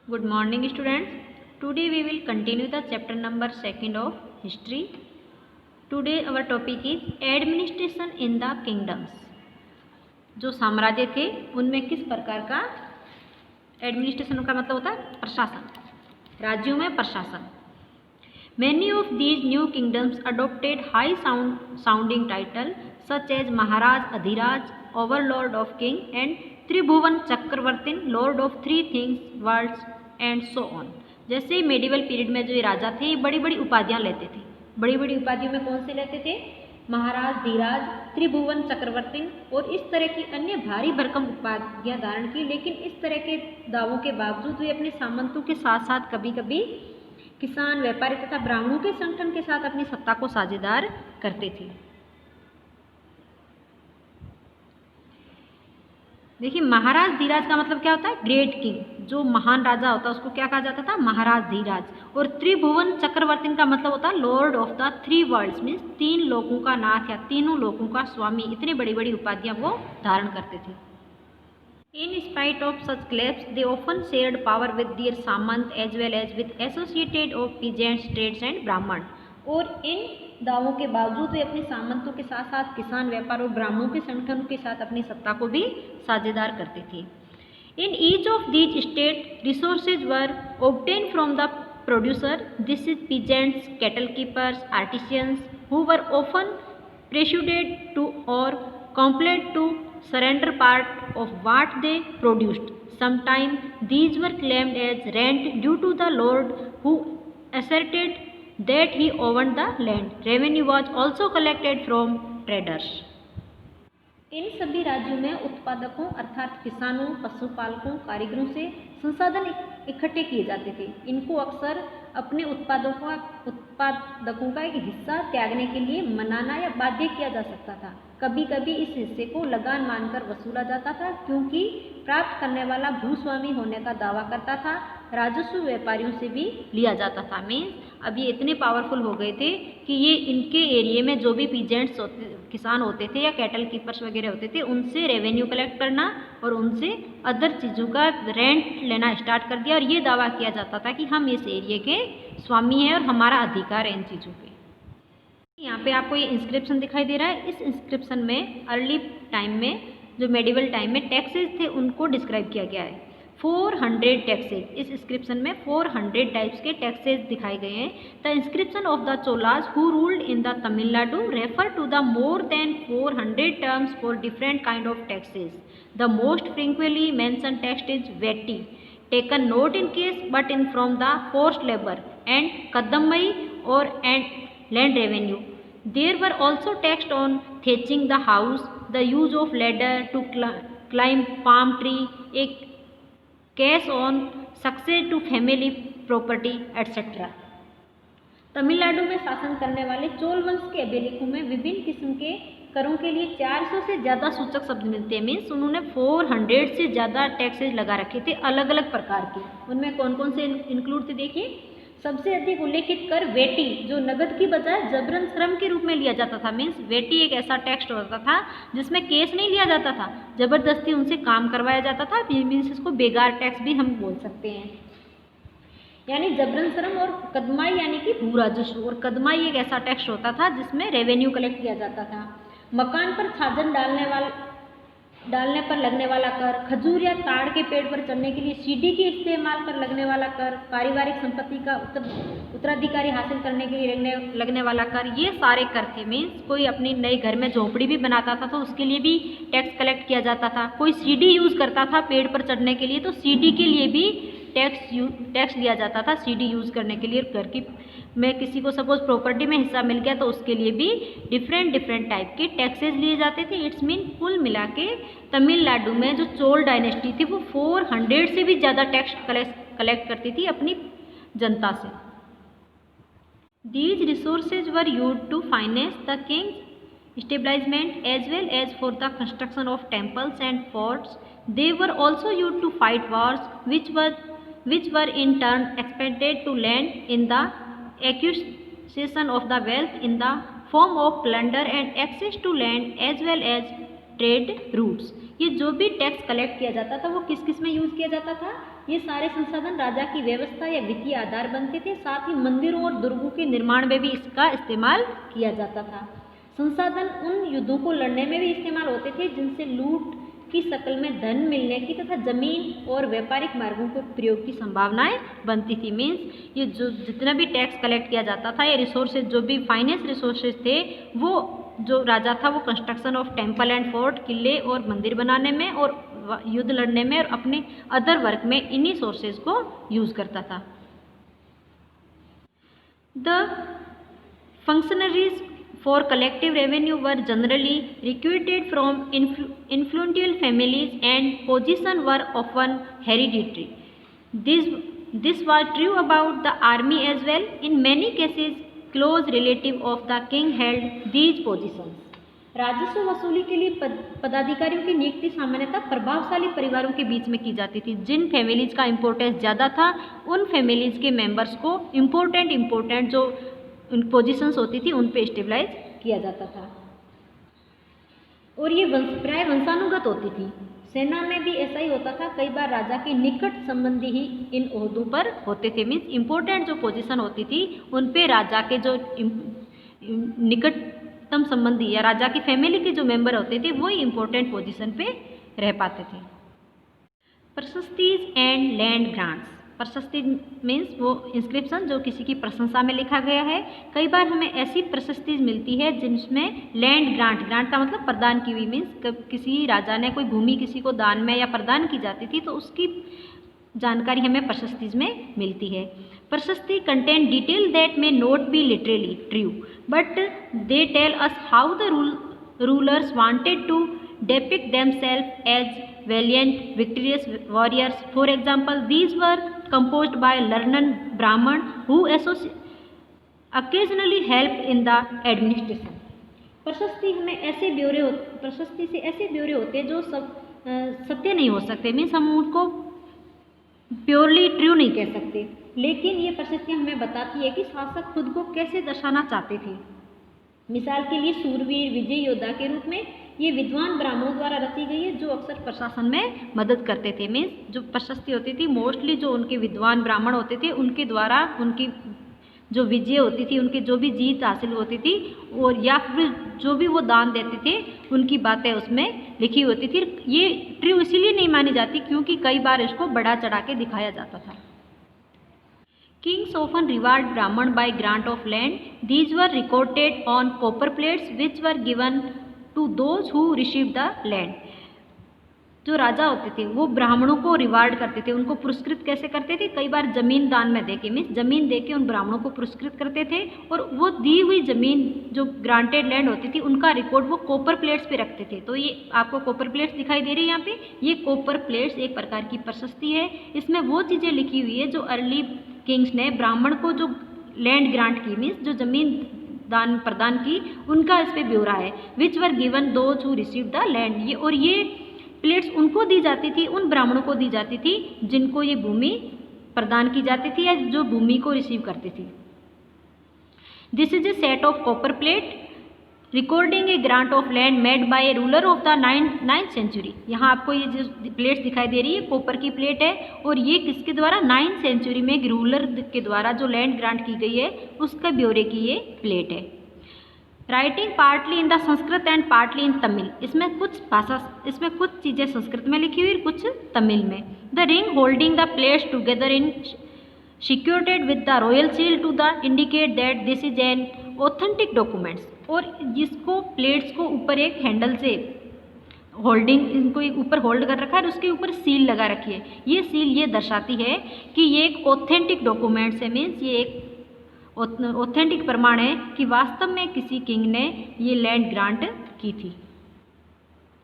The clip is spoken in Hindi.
Good morning students. Today we will continue the chapter number 2 of history. Today our topic is administration in the kingdoms. जो साम्राज्य थे उनमें किस प्रकार का एडमिनिस्ट्रेशन का मतलब होता है प्रशासन, राज्यों में प्रशासन. Many of these new kingdoms adopted high sounding title such as Maharaj Adhiraj, Overlord of King, and Tribhuvan Chakravartin, Lord of Three Things, Worlds, and so on. जैसे मेडिवल पीरियड में जो ये राजा थे ये बड़ी बड़ी उपाधियाँ लेते थे. बड़ी बड़ी उपाधियों में कौन से लेते थे? महाराज, धीराज, त्रिभुवन चक्रवर्ती और इस तरह की अन्य भारी भरकम उपाधियाँ धारण की. लेकिन इस तरह के दावों के बावजूद वे अपने सामंतों के साथ साथ कभी कभी किसान, व्यापारी तथा ब्राह्मणों के संगठन के साथ अपनी सत्ता को साझेदार करते थे. देखिए, महाराज धीराज का मतलब क्या होता है? Great king. जो महान राजा होता है उसको क्या कहा जाता था? महाराज धीराज. और त्रिभुवन चक्रवर्ती का मतलब होता है Lord of the three world's, means तीन लोकों का नाथ या तीनों लोकों का स्वामी. इतनी बड़ी बड़ी उपाधियां वो धारण करते थे. In spite of such claims, they often shared power with their samant as well as with associated of peasants, trades and brahman. और इन दावों के बावजूद वे अपने सामंतों के साथ साथ किसान, व्यापार और ब्राह्मणों के संगठनों के साथ अपनी सत्ता को भी साझेदार करते थे. In each of these states, resources were obtained from the producer. This is peasants, cattle keepers, artisans, who were often persuaded to or compelled to surrender part of what they produced. Sometimes these were claimed as rent due to the lord who asserted that he owned the land. Revenue was also collected from traders. इन सभी राज्यों में उत्पादकों अर्थात किसानों, पशुपालकों, कारीगरों से संसाधन इकट्ठे किए जाते थे. इनको अक्सर अपने उत्पादकों का एक हिस्सा त्यागने के लिए मनाना या बाध्य किया जा सकता था. कभी कभी इस हिस्से को लगान मानकर वसूला जाता था, क्योंकि प्राप्त करने वाला भूस्वामी होने का दावा करता था. राजस्व व्यापारियों से भी लिया जाता था. मीन्स अब ये इतने पावरफुल हो गए थे कि ये इनके एरिया में जो भी पीजेंट्स किसान होते थे या कैटल कीपर्स वगैरह होते थे उनसे रेवेन्यू कलेक्ट करना और उनसे अदर चीज़ों का रेंट लेना स्टार्ट कर दिया. और ये दावा किया जाता था कि हम इस एरिया के स्वामी हैं और हमारा अधिकार है इन चीज़ों पे. यहाँ पे आपको ये इंस्क्रिप्शन दिखाई दे रहा है. इस इंस्क्रिप्शन में अर्ली टाइम में जो मेडिवल टाइम में टैक्सेस थे उनको डिस्क्राइब किया गया है. 400 टैक्सेस. इस इंस्क्रिप्शन में 400 टाइप्स के टैक्सेस दिखाए गए हैं. The inscription of the Cholas who ruled in the Tamil Nadu refer to the more than 400 terms for different kind of taxes. The most frequently mention tax is vetti, taken not in case but in from the forced labor, and kadamai or and land revenue. There were also taxed on thatching the house, the use of ladder to climb palm tree, a cash on success to family property etc. Tamil Nadu में शासन करने वाले चोल वंश के अभिलेखों में विभिन्न किस्म के करों के लिए 400 से ज़्यादा सूचक शब्द मिलते हैं. मीन्स उन्होंने 400 से ज़्यादा टैक्सेस लगा रखे थे अलग अलग प्रकार के. उनमें कौन कौन से इंक्लूड थे? देखिए, सबसे अधिक उल्लेखित कर वेटी, जो नगद की बजाय जबरन श्रम के रूप में लिया जाता था. मीन्स वेटी एक ऐसा टैक्स होता था जिसमें केस नहीं लिया जाता था, जबरदस्ती उनसे काम करवाया जाता था. मीन्स इसको बेगार टैक्स भी हम बोल सकते हैं. यानी जबरन श्रम. और कदमाई यानी कि भू राजस्व. और कदमाई एक ऐसा टैक्स होता था जिसमें रेवेन्यू कलेक्ट किया जाता था. मकान पर छाजन डालने पर लगने वाला कर, खजूर या ताड़ के पेड़ पर चढ़ने के लिए सीढ़ी के इस्तेमाल पर लगने वाला कर, पारिवारिक संपत्ति का उत्तराधिकारी हासिल करने के लिए लगने वाला कर, ये सारे कर थे. मीन्स कोई अपनी नए घर में झोपड़ी भी बनाता था तो उसके लिए भी टैक्स कलेक्ट किया जाता था. कोई सीढ़ी यूज़ करता था पेड़ पर चढ़ने के लिए तो सीढ़ी के लिए भी टैक्स लिया जाता था. सीढ़ी यूज़ करने के लिए घर की में किसी को सपोज प्रॉपर्टी में हिस्सा मिल गया तो उसके लिए भी डिफरेंट टाइप के टैक्सेस लिए जाते थे. इट्स मीन कुल मिला के तमिलनाडु में जो चोल डायनेस्टी थी वो 400 से भी ज़्यादा टैक्स कलेक्ट करती थी अपनी जनता से. These resources were used to finance the king's establishment as well as for the construction of temples and forts. They were also used to fight wars, which were in turn expended to land in the acquisition of the wealth in the form of plunder and access to land as well as trade routes. ये जो भी टैक्स कलेक्ट किया जाता था वो किस किस में यूज़ किया जाता था? ये सारे संसाधन राजा की व्यवस्था या वित्तीय आधार बनते थे। साथ ही मंदिरों और दुर्गों के निर्माण में भी इसका इस्तेमाल किया जाता था। संसाधन उन युद्धों को लड़ने में भी इस्तेमाल होते थे जिनसे लूट की शक्ल में धन मिलने की तथा जमीन और व्यापारिक मार्गों के प्रयोग की संभावनाएं बनती थी। मीन्स ये जो जितना भी टैक्स कलेक्ट किया जाता था, ये रिसोर्सेज जो भी फाइनेंस रिसोर्सेज थे, वो जो राजा था वो construction of temple and fort, किले और मंदिर बनाने में और युद्ध लड़ने में और अपने अदर वर्क में इन्हीं सोर्सेज को यूज करता था। The functionaries for collective revenue were generally recruited from influential families and positions were often hereditary. This was true about the army as well. In many cases, close relative of the king held these positions. राजस्व वसूली के लिए पदाधिकारियों की नियुक्ति सामान्यतः प्रभावशाली परिवारों के बीच में की जाती थी। जिन फैमिलीज का इम्पोर्टेंस ज़्यादा था उन फैमिलीज के मेंबर्स को इम्पोर्टेंट जो पोजीशंस होती थी उन पे स्टेबलाइज किया जाता था। और ये प्राय वंशानुगत होती थी। सेना में भी ऐसा ही होता था। कई बार राजा के निकट संबंधी ही इन ओहदों पर होते थे। मीन्स इम्पोर्टेंट जो पोजीशन होती थी उन पे राजा के जो निकटतम संबंधी या राजा की फैमिली के जो मेंबर होते थे वो ही इम्पोर्टेंट पोजीशन पे रह पाते थे। प्रशस्तीज एंड लैंड ग्रांट्स। प्रशस्ति मीन्स वो इंस्क्रिप्शन जो किसी की प्रशंसा में लिखा गया है। कई बार हमें ऐसी प्रशस्ति मिलती है जिसमें लैंड ग्रांट का मतलब प्रदान की हुई। मीन्स किसी राजा ने कोई भूमि किसी को दान में या प्रदान की जाती थी तो उसकी जानकारी हमें प्रशस्ति में मिलती है। Prashasti contain detail that may not be literally true but they tell us how the rulers wanted to depict themselves as valiant, victorious warriors. For example, these were composed by learned Brahman who occasionally helped in the administration. प्रशस्ति से ऐसे ब्यौरे होते हैं जो सत्य नहीं हो सकते। मीन्स हम उनको प्योरली ट्रू नहीं कह सकते, लेकिन ये प्रशस्तियाँ हमें बताती है कि शासक खुद को कैसे दर्शाना चाहते थे। मिसाल के लिए सूरवीर, विजय योद्धा के रूप में ये विद्वान ब्राह्मणों द्वारा रची गई है जो अक्सर प्रशासन में मदद करते थे। मीन्स जो प्रशस्ति होती थी मोस्टली जो उनके विद्वान ब्राह्मण होते थे उनके द्वारा उनकी जो विजय होती थी, उनकी जो भी जीत हासिल होती थी और या फिर जो भी वो दान देते थे उनकी बातें उसमें लिखी होती थी। ये ट्रू इसीलिए नहीं मानी जाती क्योंकि कई बार इसको बढ़ा चढ़ा के दिखाया जाता था। Kings often reward Brahman by grant of land. These were recorded on copper plates which were given to those who received the land. जो राजा होते थे वो ब्राह्मणों को रिवार्ड करते थे, उनको पुरस्कृत कैसे करते थे? कई बार जमीन दान में देके, मीन्स जमीन देके उन ब्राह्मणों को पुरस्कृत करते थे और वो दी हुई जमीन जो ग्रांटेड लैंड होती थी उनका रिकॉर्ड वो कॉपर प्लेट्स पे रखते थे। तो ये आपको कॉपर प्लेट्स दिखाई दे रही है यहाँ पे, ये कॉपर प्लेट्स एक प्रकार की प्रशस्ति है। इसमें वो चीज़ें लिखी हुई है जो अर्ली किंग्स ने ब्राह्मण को जो लैंड ग्रांट की, मीन्स जो जमीन दान प्रदान की, उनका इस पे ब्यौरा है। Which were given those who receive the land. ये और ये प्लेट्स उनको दी जाती थी, उन ब्राह्मणों को दी जाती थी जिनको ये भूमि प्रदान की जाती थी या जो भूमि को रिसीव करती थी। This is a set of copper plate recording a grant of land made by a ruler of the 9th century. यहाँ आपको ये जो प्लेट्स दिखाई दे रही है कॉपर की प्लेट है और ये किसके द्वारा? 9th सेंचुरी में एक रूलर के द्वारा जो लैंड ग्रांट की गई है उसका ब्यौरे की ये प्लेट है। Writing partly in the Sanskrit and partly in Tamil. इसमें कुछ चीज़ें संस्कृत में लिखी हुई और कुछ तमिल में। The ring holding the plates together in secured with the royal seal to the indicate that this is an authentic documents. और जिसको प्लेट्स को ऊपर एक हैंडल से होल्डिंग, इनको एक ऊपर होल्ड कर रखा है और उसके ऊपर सील लगा रखी है। ये सील ये दर्शाती है कि ये एक ऑथेंटिक डॉक्यूमेंट्स है। मीन्स ये एक ऑथेंटिक प्रमाण है कि वास्तव में किसी किंग ने ये लैंड ग्रांट की थी।